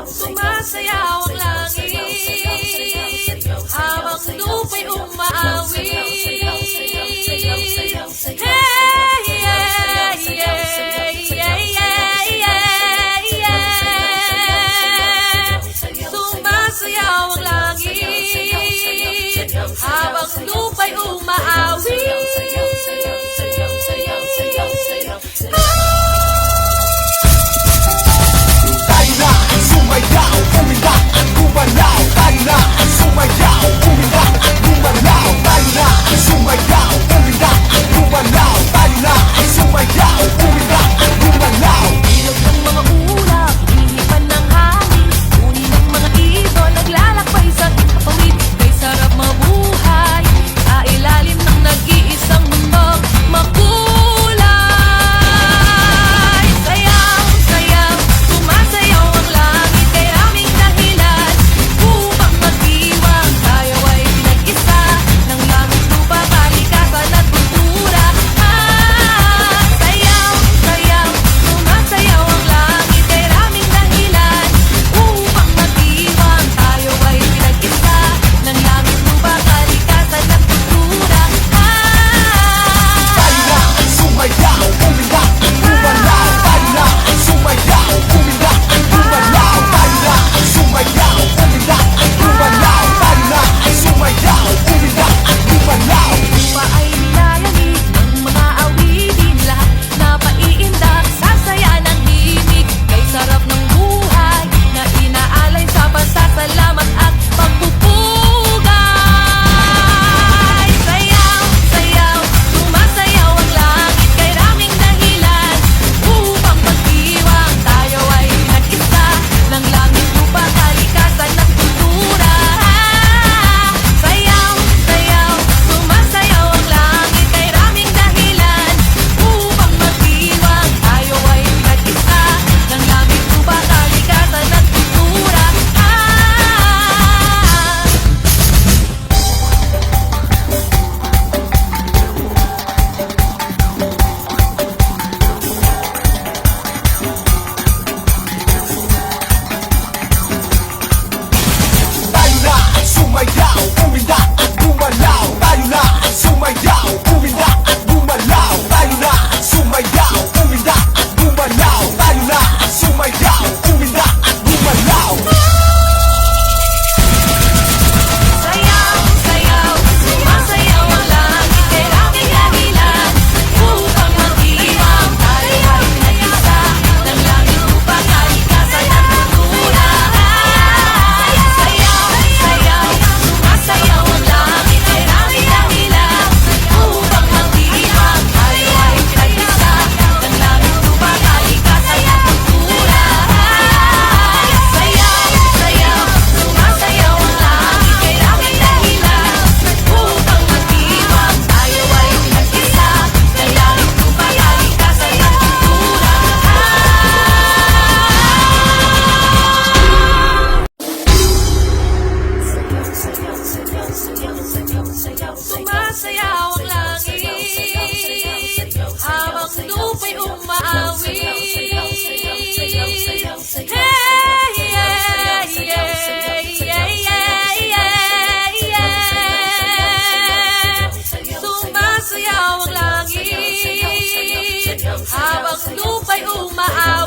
Sumasayaw ang langit habang lupa'y umaawi. Sumasayaw ang langit habang lupa'y umaawi. Tayo na ang sumayaw, umindak at gumalaw. Tayo na ang sumayaw, umindak at gumalaw. Tayo na ang sumayaw, umindak at gumalaw. Tayo na ang sumayaw, umindak at gumalaw. Ilog ng mga ulap, hinipan ng hangin, uni ng mga ibon, naglalakbay sa kapawid. Kay sarap mabuhay sa ilalim ng nag-iisang mundong makulay. Sayaw, sayaw, sumasayaw ang langit, kay aming dahilan upang magdiwang. Tayo ay pinag-isa ng langit, lupa, kalikasan at kultura. Sayaw, sayaw, sumasayaw ang langit, kay aming dahilan upang magdiwang. Tayo ay pinag-isa ng langit, lupa, kalikasan at kultura. Tayo na ang sumayaw, umindak at gumalaw. Tayo na ang sumayaw, umindak at gumalaw. Tayo na ang sumayaw, umindak at gumalaw. Tayo na ang sumayaw, umindak at gumalaw. Lupa ay nilalamig ng mga awitin, lahat na paiindak sa saya ng himig. Kay sarap ng buhay na inaalay sa pasasalamat at pagpupugay. Sayaw, sayaw, sumasayaw ang langit, kay raming dahilan upang magdiwang. Tayo ay pinag-isa ng langit, lupa, kalikasan at kultura. Sayaw, sayaw, sumasayaw ang langit, kay raming dahilan upang magdiwang. Tayo ay pinag-isa ng langit, lupa, kalikasan at kultura. Tayo na ang sumayaw, umindak at gumalaw. Tayo na ang sumayaw, umindak at gumalaw. Tayo na ang sumayaw, umindak at gumalaw. Tayo na ang sumayaw, umindak at gumalaw. Sayaw, sayaw, sumasayaw ang langit, kay raming dahilan upang magdiwang. Tayo ay pinag-isa ng langit, lupa, kalikasan at kultura. Sayaw, sayaw, sumasayaw ang langit, kay raming dahilan upang magdiwang. Tayo ay pinag-isa ng langit, lupa, kalikasan at kultura. Sayaw, sayaw, sumasayaw ang langit, kay raming dahilan upang magdiwang. Tayo ay pinag-isa ng langit, lupa, kalikasan at kultura. Sumasayaw ang langit habang lupa'y umaawi. Sumasayaw ang langit habang lupa'y umaawi.